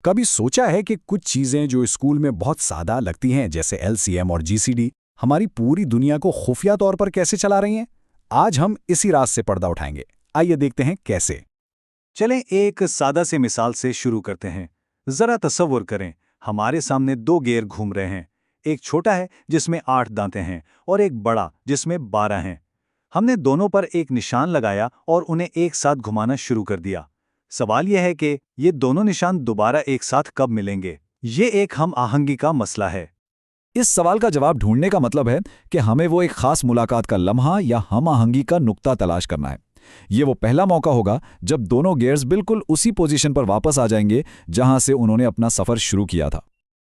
कभी सोचा है कि कुछ चीजें जो स्कूल में बहुत सादा लगती हैं, जैसे एलसीएम और जीसीडी, हमारी पूरी दुनिया को खुफिया तौर पर कैसे चला रही हैं? आज हम इसी राज से पर्दा उठाएंगे। आइए देखते हैं कैसे। चलें एक सादा से मिसाल से शुरू करते हैं। जरा तसव्वुर करें, हमारे सामने दो गेयर घूम रहे हैं। एक छोटा है जिसमें 8 दांतें हैं और एक बड़ा जिसमें 12 हैं। हमने दोनों पर एक निशान लगाया और उन्हें एक साथ घुमाना शुरू कर दिया। सवाल यह है कि ये दोनों निशान दोबारा एक साथ कब मिलेंगे? ये एक हम आहंगी का मसला है। इस सवाल का जवाब ढूंढने का मतलब है कि हमें वो एक खास मुलाकात का लम्हा या हम आहंगी का नुक्ता तलाश करना है। ये वो पहला मौका होगा जब दोनों गियर्स बिल्कुल उसी पोजीशन पर वापस आ जाएंगे जहां से उन्होंने अपना सफर शुरू किया था।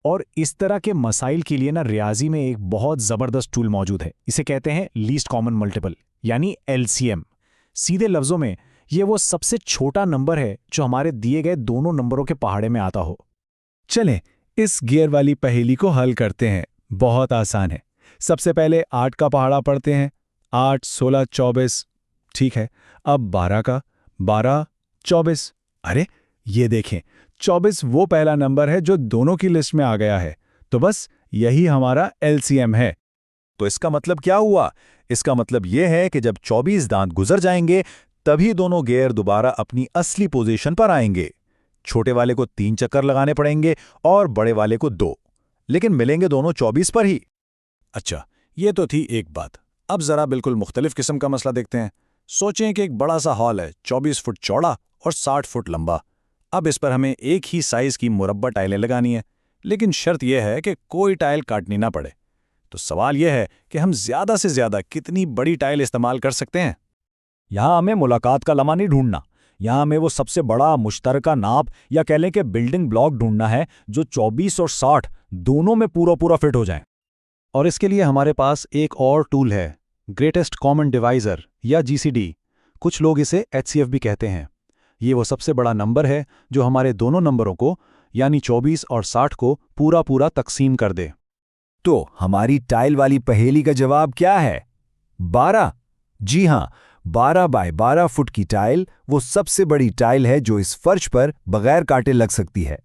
और इस तरह के मसाइल के लिए रियाजी में एक बहुत ज़बरदस्त टूल मौजूद है। इसे कहते हैं लीस्ट कॉमन मल्टीपल, यानी एलसीएम। सीधे लफ्ज़ों में ये वो सबसे छोटा नंबर है जो हमारे दिए गए दोनों नंबरों के पहाड़े में आता हो। चलें इस गियर वाली पहेली को हल करते हैं। बहुत आसान है। सबसे पहले 8 का पहाड़ा पढ़ते हैं। 8, 16, 24। ठीक है, अब 12 का। 12, 24। अरे ये देखें, 24 वो पहला नंबर है जो दोनों की लिस्ट में आ गया है। तो बस यही हमारा एलसीएम है। तो इसका मतलब क्या हुआ? इसका मतलब यह है कि जब 24 दांत गुजर जाएंगे तभी दोनों गियर दोबारा अपनी असली पोजीशन पर आएंगे। छोटे वाले को 3 चक्कर लगाने पड़ेंगे और बड़े वाले को 2, लेकिन मिलेंगे दोनों 24 पर ही। अच्छा, ये तो थी एक बात। अब जरा बिल्कुल मुख्तलिफ किस्म का मसला देखते हैं। सोचें कि एक बड़ा सा हॉल है, 24 फुट चौड़ा और 60 फुट लंबा। अब इस पर हमें एक ही साइज की मुरब्बा टाइलें लगानी है, लेकिन शर्त यह है कि कोई टाइल काटनी ना पड़े। तो सवाल यह है कि हम ज्यादा से ज्यादा कितनी बड़ी टाइल इस्तेमाल कर सकते हैं? यहाँ हमें मुलाकात का लम्हा नहीं ढूंढना। यहाँ हमें वो सबसे बड़ा मुश्तरका नाप या कह लें कि बिल्डिंग ब्लॉक ढूंढना है जो 24 और 60 दोनों में पूरा पूरा फिट हो जाए। और इसके लिए हमारे पास एक और टूल है, ग्रेटेस्ट कॉमन डिवाइजर या जीसीडी। कुछ लोग इसे एचसीएफ भी कहते हैं। ये वो सबसे बड़ा नंबर है जो हमारे दोनों नंबरों को, यानी 24 और 60 को पूरा पूरा तकसीम कर दे। तो हमारी टाइल वाली पहेली का जवाब क्या है? 12। जी हां, 12 बाय 12 फुट की टाइल वो सबसे बड़ी टाइल है जो इस फर्श पर बगैर काटे लग सकती है।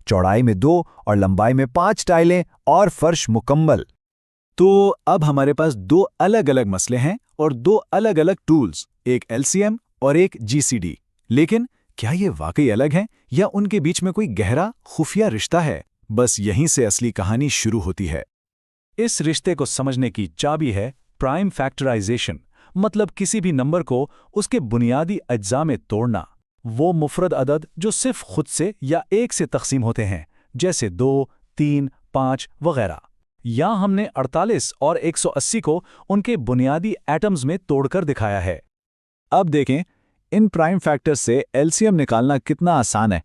चौड़ाई में 2 और लंबाई में 5 टाइलें और फर्श मुकम्मल। तो अब हमारे पास 2 अलग अलग मसले हैं और 2 अलग अलग टूल्स, एक एलसीएम और एक जीसीडी। लेकिन क्या ये वाकई अलग हैं या उनके बीच में कोई गहरा खुफिया रिश्ता है? बस यहीं से असली कहानी शुरू होती है। इस रिश्ते को समझने की चाबी है प्राइम फैक्टराइजेशन, मतलब किसी भी नंबर को उसके बुनियादी अज्जा में तोड़ना। वो मुफरद अदद जो सिर्फ खुद से या एक से तकसीम होते हैं, जैसे 2, 3, 5 वगैरह। यहाँ हमने 48 और 180 को उनके बुनियादी एटम्स में तोड़कर दिखाया है। अब देखें, इन प्राइम फैक्टर्स से एलसीएम निकालना कितना आसान है।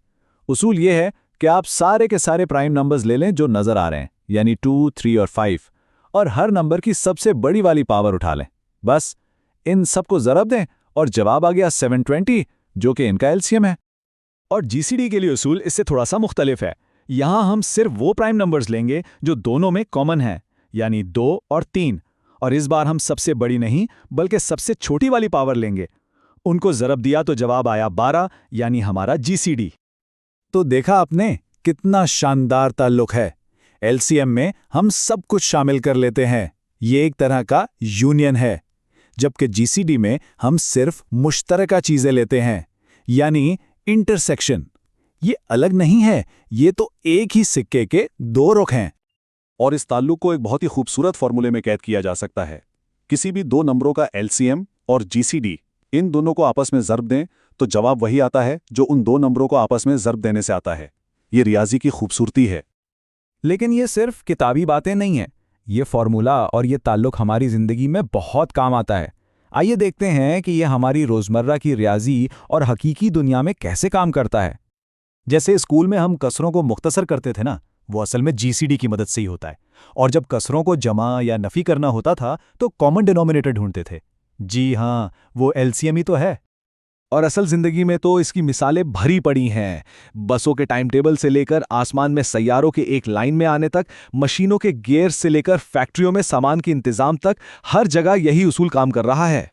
उसूल ये है कि आप सारे के सारे प्राइम नंबर्स ले लें जो नज़र आ रहे हैं, यानी 2, 3 और 5, और हर नंबर की सबसे बड़ी वाली पावर उठा लें। बस इन सबको ज़रब दें और जवाब आ गया 720, जो कि इनका एलसीएम है। और जीसीडी के लिए उसूल इससे थोड़ा सा मुख्तलिफ है। यहाँ हम सिर्फ वो प्राइम नंबर्स लेंगे जो दोनों में कॉमन हैं, यानी 2 और 3, और इस बार हम सबसे बड़ी नहीं बल्कि सबसे छोटी वाली पावर लेंगे। उनको ज़रब दिया तो जवाब आया 12, यानी हमारा जीसीडी। तो देखा आपने कितना शानदार ताल्लुक है। एलसीएम में हम सब कुछ शामिल कर लेते हैं, ये एक तरह का यूनियन है, जबकि जीसीडी में हम सिर्फ मुश्तरका चीजें लेते हैं, यानी इंटरसेक्शन। ये अलग नहीं है, ये तो एक ही सिक्के के 2 रुख हैं। और इस ताल्लुक को एक बहुत ही खूबसूरत फॉर्मूले में कैद किया जा सकता है। किसी भी 2 नंबरों का एलसीएम और जीसीडी, इन दोनों को आपस में ज़रब दें तो जवाब वही आता है जो उन 2 नंबरों को आपस में ज़रब देने से आता है। ये रियाजी की खूबसूरती है। लेकिन ये सिर्फ किताबी बातें नहीं हैं। ये फॉर्मूला और ये ताल्लुक हमारी ज़िंदगी में बहुत काम आता है। आइए देखते हैं कि ये हमारी रोज़मर्रा की रियाजी और हकीकी दुनिया में कैसे काम करता है। जैसे स्कूल में हम कसरों को मुख्तसर करते थे ना, वो असल में जीसीडी की मदद से ही होता है। और जब कसरों को जमा या नफ़ी करना होता था तो कॉमन डिनोमिनेटर ढूंढते थे। जी हाँ, वो एलसीएम ही तो है। और असल जिंदगी में तो इसकी मिसालें भरी पड़ी हैं। बसों के टाइम टेबल से लेकर आसमान में सैयारों के एक लाइन में आने तक, मशीनों के गियर से लेकर फैक्ट्रियों में सामान के इंतजाम तक, हर जगह यही उसूल काम कर रहा है।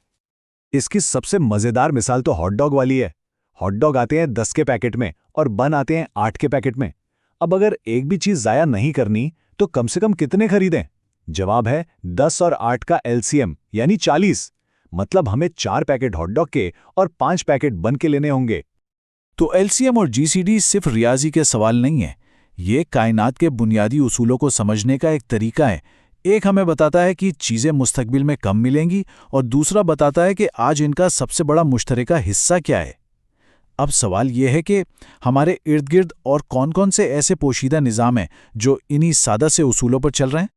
इसकी सबसे मज़ेदार मिसाल तो हॉट डॉग वाली है। हॉट डॉग आते हैं 10 के पैकेट में और बन आते हैं 8 के पैकेट में। अब अगर एक भी चीज ज़ाया नहीं करनी तो कम से कम कितने खरीदें? जवाब है 10 और 8 का एलसीएम यानी 40। मतलब हमें 4 पैकेट हॉट डॉग के और 5 पैकेट बन के लेने होंगे। तो एलसीएम और जीसीडी सिर्फ रियाजी के सवाल नहीं है, ये कायनात के बुनियादी उसूलों को समझने का एक तरीका है। एक हमें बताता है कि चीज़ें मुस्तकबिल में कम मिलेंगी और दूसरा बताता है कि आज इनका सबसे बड़ा मुश्तरका हिस्सा क्या है। अब सवाल यह है कि हमारे इर्द गिर्द और कौन कौन से ऐसे पोशीदा निज़ाम हैं जो इन्हीं सादा से उसूलों पर चल रहे हैं।